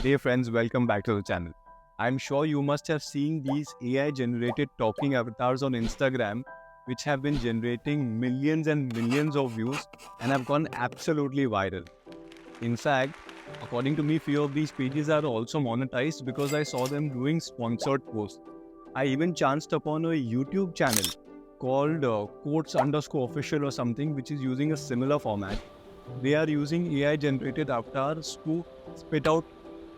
Hey friends, welcome back to the channel. I'm sure you must have seen these AI generated talking avatars on Instagram, which have been generating millions and millions of views and have gone absolutely viral. In fact, according to me, few of these pages are also monetized because I saw them doing sponsored posts. I even chanced upon a YouTube channel called quotes_official or something, which is using a similar format. They are using AI generated avatars to spit out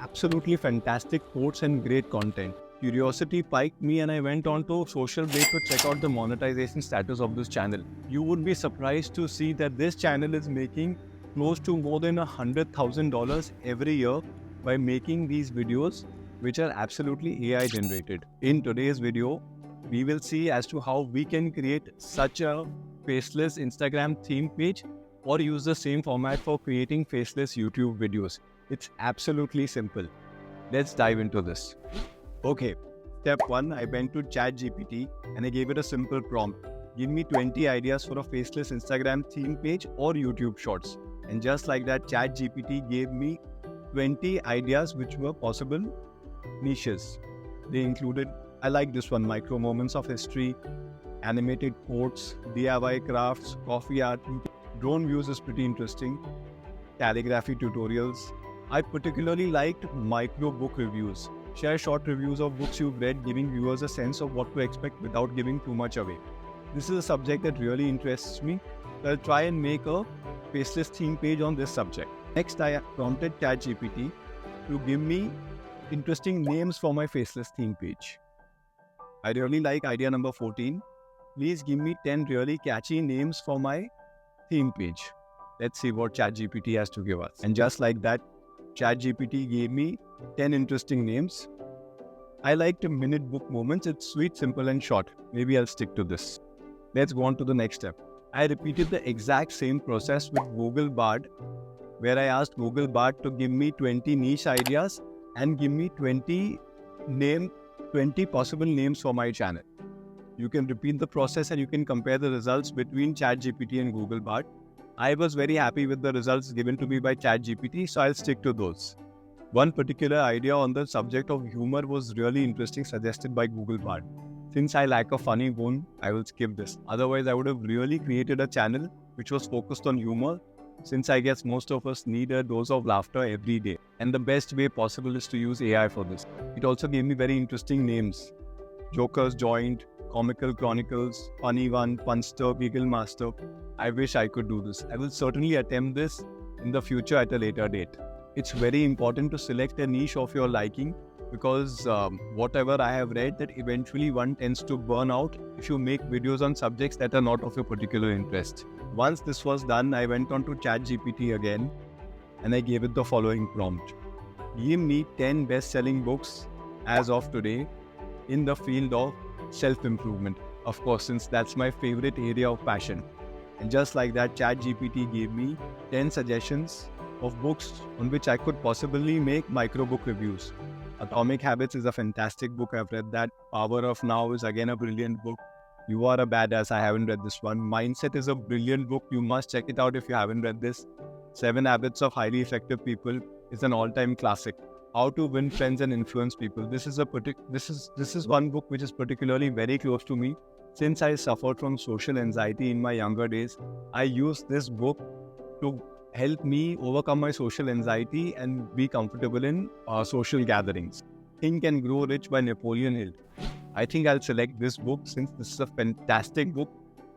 absolutely fantastic quotes and great content. Curiosity piqued me and I went on to Social Blade to check out the monetization status of this channel. You would be surprised to see that this channel is making close to more than $100,000 every year by making these videos, which are absolutely AI generated. In today's video, we will see as to how we can create such a faceless Instagram theme page or use the same format for creating faceless YouTube videos. It's absolutely simple. Let's dive into this. Okay, step 1, I went to ChatGPT and I gave it a simple prompt. Give me 20 ideas for a faceless Instagram theme page or YouTube shorts. And just like that, ChatGPT gave me 20 ideas which were possible niches. They included, I like this one, micro moments of history, animated quotes, DIY crafts, coffee art, drone views is pretty interesting, calligraphy tutorials. I particularly liked micro book reviews. Share short reviews of books you've read, giving viewers a sense of what to expect without giving too much away. This is a subject that really interests me, so I'll try and make a faceless theme page on this subject. Next, I prompted ChatGPT to give me interesting names for my faceless theme page. I really like idea number 14. Please give me 10 really catchy names for my theme page. Let's see what ChatGPT has to give us. And just like that, ChatGPT gave me 10 interesting names. I liked minute book moments. It's sweet, simple and short. Maybe I'll stick to this. Let's go on to the next step. I repeated the exact same process with Google Bard, where I asked Google Bard to give me 20 niche ideas and give me 20 possible names for my channel. You can repeat the process and you can compare the results between ChatGPT and Google Bard. I was very happy with the results given to me by ChatGPT, so I'll stick to those. One particular idea on the subject of humor was really interesting, suggested by Google Bard. Since I lack a funny bone, I will skip this. Otherwise, I would have really created a channel which was focused on humor, since I guess most of us need a dose of laughter every day. And the best way possible is to use AI for this. It also gave me very interesting names. Joker's Joint, Comical Chronicles, Funny One, Punster, Giggle Master. I wish I could do this. I will certainly attempt this in the future at a later date. It's very important to select a niche of your liking because whatever I have read, that eventually one tends to burn out if you make videos on subjects that are not of your particular interest. Once this was done, I went on to ChatGPT again and I gave it the following prompt. Give me 10 best-selling books as of today in the field of self-improvement. Of course, since that's my favorite area of passion. And just like that, ChatGPT gave me 10 suggestions of books on which I could possibly make micro book reviews. Atomic Habits is a fantastic book. I've read that. Power of Now is again a brilliant book. You Are a Badass. I haven't read this one. Mindset is a brilliant book. You must check it out if you haven't read this. 7 Habits of Highly Effective People is an all-time classic. How to Win Friends and Influence People. This is one book which is particularly very close to me. Since I suffered from social anxiety in my younger days, I used this book to help me overcome my social anxiety and be comfortable in social gatherings. Think and Grow Rich by Napoleon Hill. I think I'll select this book since this is a fantastic book,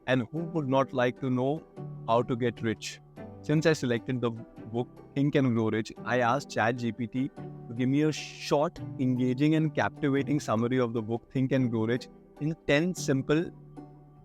and who would not like to know how to get rich? Since I selected the book Think and Grow Rich, I asked ChatGPT to give me a short, engaging and captivating summary of the book Think and Grow Rich in 10 simple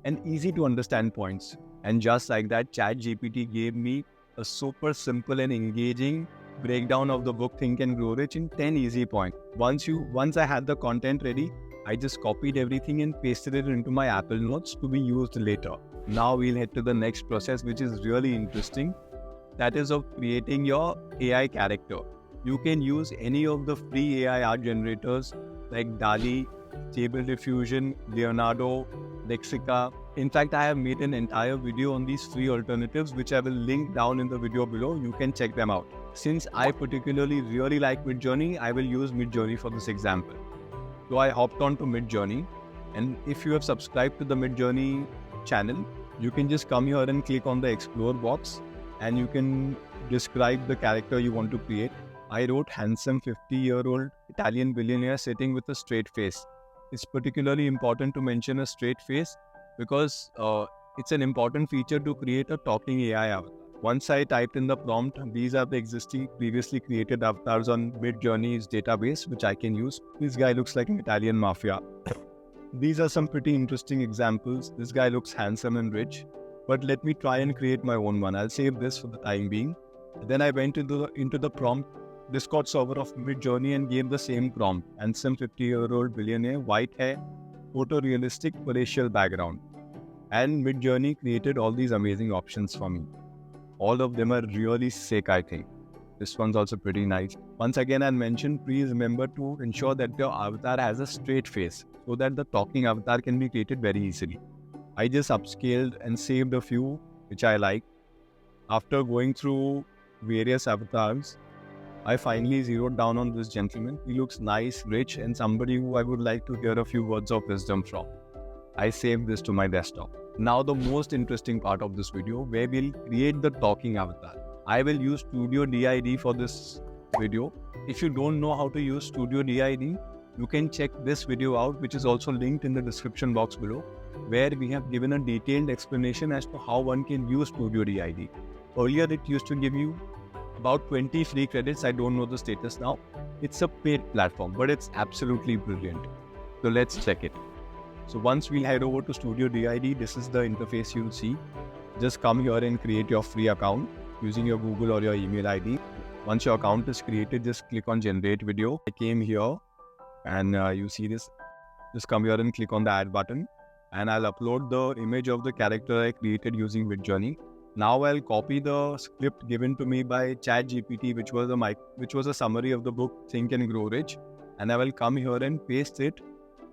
and easy to understand points. And just like that, ChatGPT gave me a super simple and engaging breakdown of the book Think and Grow Rich in 10 easy points. Once I had the content ready, I just copied everything and pasted it into my Apple Notes to be used later. Now we'll head to the next process, which is really interesting. That is of creating your AI character. You can use any of the free AI art generators like DALL-E, Stable Diffusion, Leonardo, Lexica. In fact, I have made an entire video on these free alternatives, which I will link down in the video below. You can check them out. Since I particularly really like Midjourney, I will use Midjourney for this example. So I hopped on to Midjourney, and if you have subscribed to the Midjourney channel, you can just come here and click on the explore box, and you can describe the character you want to create. I wrote handsome 50-year-old Italian billionaire sitting with a straight face. It's particularly important to mention a straight face because it's an important feature to create a talking AI avatar. Once I typed in the prompt, these are the existing previously created avatars on Midjourney's database, which I can use. This guy looks like an Italian mafia. These are some pretty interesting examples. This guy looks handsome and rich, but let me try and create my own one. I'll save this for the time being. Then I went into the prompt Discord server of Midjourney and gave the same prompt. Handsome 50-year-old billionaire, white hair, photorealistic palatial background. And Midjourney created all these amazing options for me. All of them are really sick, I think. This one's also pretty nice. Once again, I'll mention, please remember to ensure that your avatar has a straight face so that the talking avatar can be created very easily. I just upscaled and saved a few which I like. After going through various avatars, I finally zeroed down on this gentleman. He looks nice, rich, and somebody who I would like to hear a few words of wisdom from. I saved this to my desktop. Now the most interesting part of this video, where we'll create the talking avatar. I will use Studio DID for this video. If you don't know how to use Studio DID, you can check this video out, which is also linked in the description box below, where we have given a detailed explanation as to how one can use Studio DID. Earlier it used to give you about 20 free credits. I don't know the status now. It's a paid platform, but it's absolutely brilliant. So let's check it. So once we head over to Studio DID, this is the interface you'll see. Just come here and create your free account using your Google or your email ID. Once your account is created, just click on generate video. I came here and you see this. Just come here and click on the add button, and I'll upload the image of the character I created using Midjourney. Now I'll copy the script given to me by ChatGPT, which was a summary of the book Think and Grow Rich, and I will come here and paste it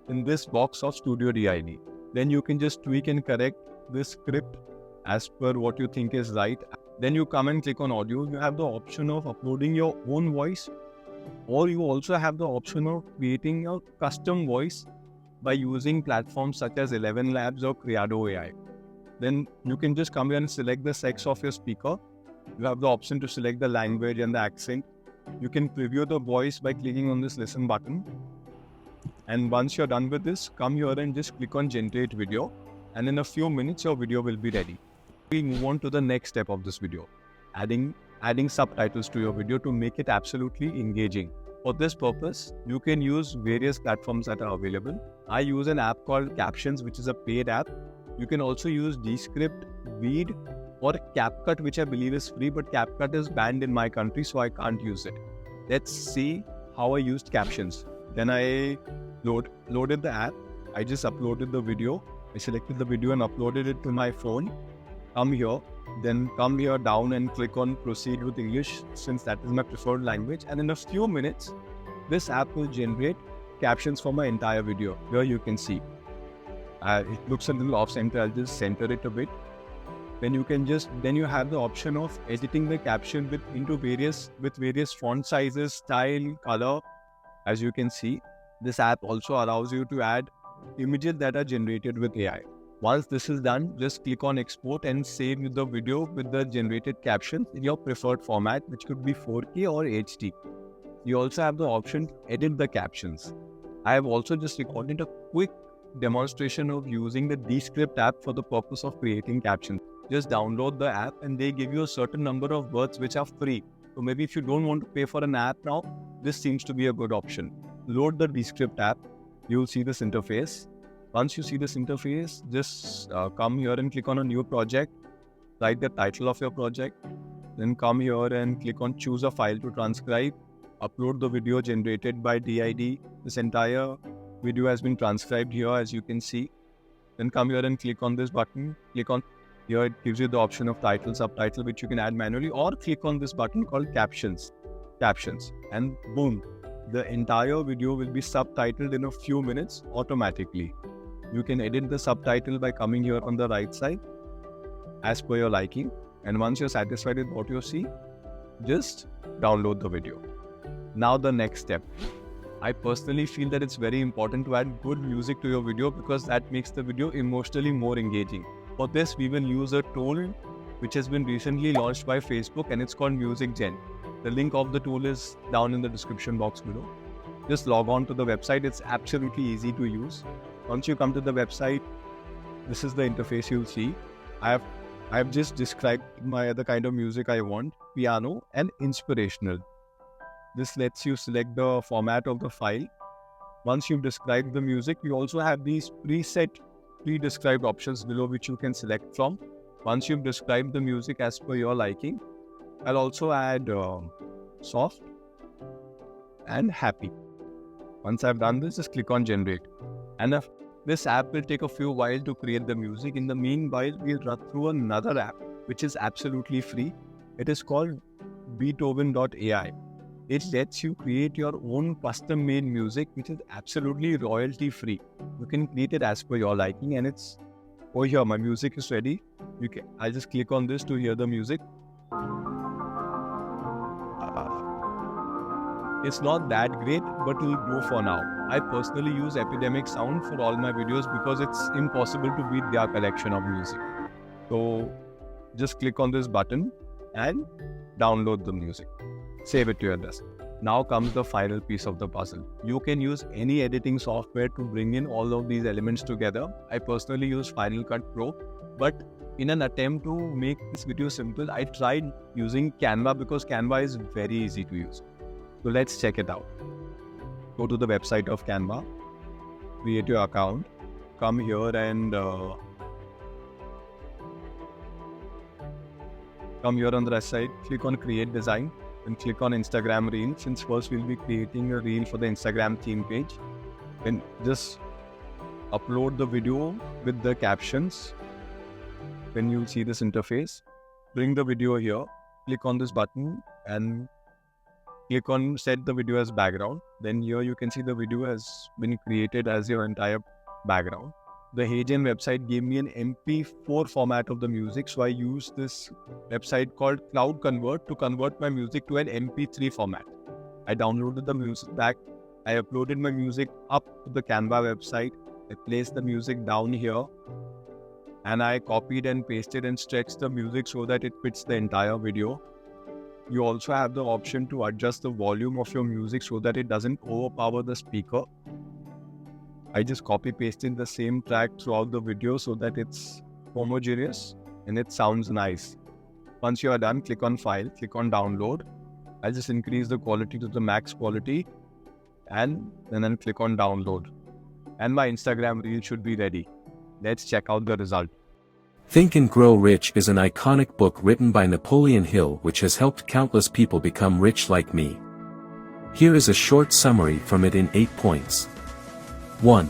in this box of Studio DID. Then you can just tweak and correct this script as per what you think is right. Then you come and click on audio. You have the option of uploading your own voice, or you also have the option of creating a custom voice by using platforms such as 11 Labs or Create AI. Then you can just come here and select the sex of your speaker. You have the option to select the language and the accent. You can preview the voice by clicking on this listen button. And once you're done with this, come here and just click on generate video. And in a few minutes, your video will be ready. We move on to the next step of this video, adding subtitles to your video to make it absolutely engaging. For this purpose, you can use various platforms that are available. I use an app called Captions, which is a paid app. You can also use Descript, Weed, or CapCut, which I believe is free, but CapCut is banned in my country, so I can't use it. Let's see how I used Captions. Then I loaded the app. I just uploaded the video. I selected the video and uploaded it to my phone. Come here, then come here down and click on proceed with English, since that is my preferred language. And in a few minutes, this app will generate captions for my entire video. Here you can see. It looks a little off center. I'll just center it a bit. Then you have the option of editing the caption with various font sizes, style, color. As you can see, this app also allows you to add images that are generated with AI. Once this is done, just click on export and save the video with the generated captions in your preferred format, which could be 4K or HD. You also have the option to edit the captions. I have also just recorded a quick demonstration of using the Descript app for the purpose of creating captions. Just download the app and they give you a certain number of words which are free. So maybe if you don't want to pay for an app now, this seems to be a good option. Load the Descript app. You'll see this interface. Once you see this interface, just come here and click on a new project. Write the title of your project. Then come here and click on choose a file to transcribe. Upload the video generated by DID. This entire video has been transcribed here, as you can see. Then come here and click on this button. Click on here, it gives you the option of title, subtitle, which you can add manually, or click on this button called Captions. And boom, the entire video will be subtitled in a few minutes automatically. You can edit the subtitle by coming here on the right side as per your liking. And once you're satisfied with what you see, just download the video. Now the next step. I personally feel that it's very important to add good music to your video because that makes the video emotionally more engaging. For this, we will use a tool which has been recently launched by Facebook, and it's called Music Gen. The link of the tool is down in the description box below. Just log on to the website. It's absolutely easy to use. Once you come to the website, this is the interface you'll see. I have just described the kind of music I want: piano and inspirational. This lets you select the format of the file. Once you've described the music, you also have these pre-described options below which you can select from. Once you've described the music as per your liking, I'll also add soft and happy. Once I've done this, just click on generate. And this app will take a few while to create the music. In the meanwhile, we'll run through another app which is absolutely free. It is called Beethoven.ai. It lets you create your own custom-made music which is absolutely royalty free. You can create it as per your liking, and it's over here. My music is ready. I'll just click on this to hear the music. It's not that great, but it'll do for now. I personally use Epidemic Sound for all my videos because it's impossible to beat their collection of music. So just click on this button and download the music. Save it to your desktop. Now comes the final piece of the puzzle. You can use any editing software to bring in all of these elements together. I personally use Final Cut Pro, but in an attempt to make this video simple, I tried using Canva because Canva is very easy to use. So let's check it out. Go to the website of Canva, create your account, come here and come here on the right side, click on Create Design and click on Instagram Reel. Since first we'll be creating a reel for the Instagram theme page, then just upload the video with the captions. Then you'll see this interface. Bring the video here, click on this button and click on set the video as background. Then here you can see the video has been created as your entire background. The Heygen website gave me an MP4 format of the music, so I used this website called Cloud Convert to convert my music to an MP3 format. I downloaded the music back. I uploaded my music up to the Canva website. I placed the music down here and I copied and pasted and stretched the music so that it fits the entire video. You also have the option to adjust the volume of your music so that it doesn't overpower the speaker. I just copy pasted the same track throughout the video so that it's homogeneous and it sounds nice. Once you are done, click on File, click on Download. I'll just increase the quality to the max quality and then click on Download. And my Instagram reel should be ready. Let's check out the result. Think and Grow Rich is an iconic book written by Napoleon Hill which has helped countless people become rich like me. Here is a short summary from it in 8 points. 1.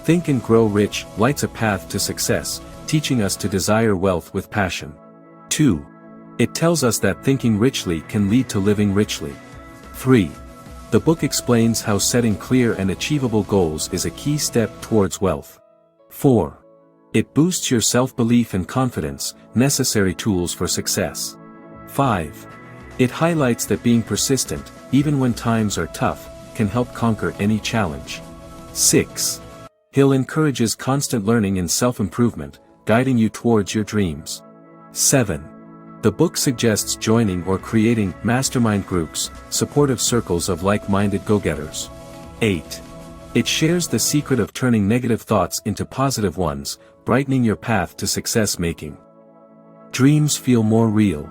Think and Grow Rich lights a path to success, teaching us to desire wealth with passion. 2. It tells us that thinking richly can lead to living richly. 3. The book explains how setting clear and achievable goals is a key step towards wealth. 4. It boosts your self-belief and confidence, necessary tools for success. 5. It highlights that being persistent, even when times are tough, can help conquer any challenge. 6. Hill encourages constant learning and self-improvement, guiding you towards your dreams. 7. The book suggests joining or creating mastermind groups, supportive circles of like-minded go-getters. 8. It shares the secret of turning negative thoughts into positive ones, brightening your path to success-making. Dreams feel more real.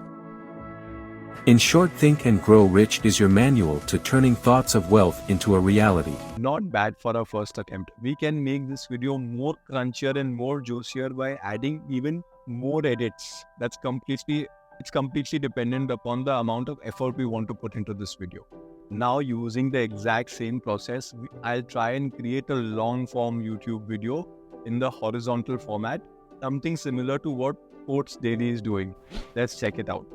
In short, Think and Grow Rich is your manual to turning thoughts of wealth into a reality. Not bad for our first attempt. We can make this video more crunchier and more juicier by adding even more edits. It's completely dependent upon the amount of effort we want to put into this video. Now, using the exact same process, I'll try and create a long form YouTube video in the horizontal format, something similar to what Quotes Daily is doing. Let's check it out.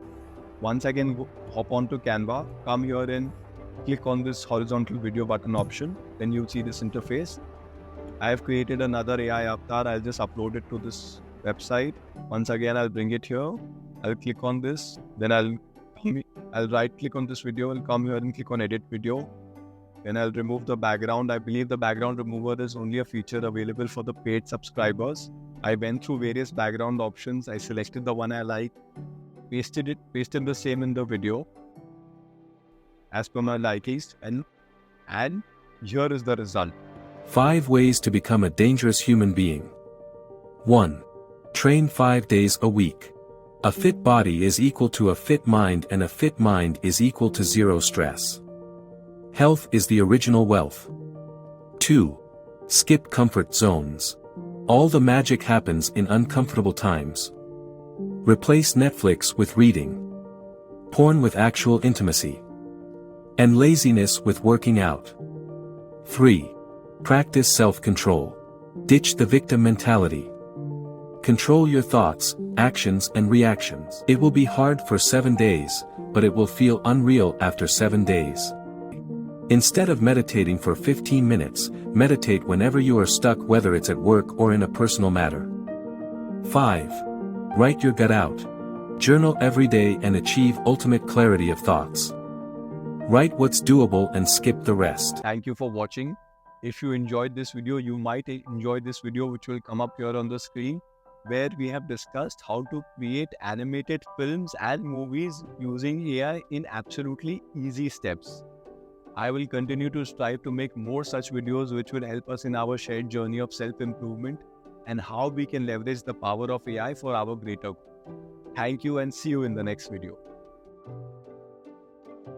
Once again, hop onto Canva, come here and click on this horizontal video button option. Then you'll see this interface. I have created another AI avatar. I'll just upload it to this website. Once again, I'll bring it here. I'll click on this. Then I'll I'll right click on this video, I'll come here and click on edit video. Then I'll remove the background. I believe the background remover is only a feature available for the paid subscribers. I went through various background options. I selected the one I like, pasted the same in the video as per my likings, and here is the result. 5 ways to become a dangerous human being. 1. Train 5 days a week. A fit body is equal to a fit mind, and a fit mind is equal to 0 stress. Health is the original wealth. 2. Skip comfort zones. All the magic happens in uncomfortable times. Replace Netflix with reading, porn with actual intimacy, and laziness with working out. 3. Practice self-control. Ditch the victim mentality. Control your thoughts, actions, and reactions. It will be hard for 7 days, but it will feel unreal after 7 days. Instead of meditating for 15 minutes, meditate whenever you are stuck, whether it's at work or in a personal matter. 5. Write your gut out. Journal every day and achieve ultimate clarity of thoughts. Write what's doable and skip the rest. Thank you for watching. If you enjoyed this video, you might enjoy this video which will come up here on the screen, where we have discussed how to create animated films and movies using AI in absolutely easy steps. I will continue to strive to make more such videos which will help us in our shared journey of self-improvement and how we can leverage the power of AI for our greater good. Thank you and see you in the next video.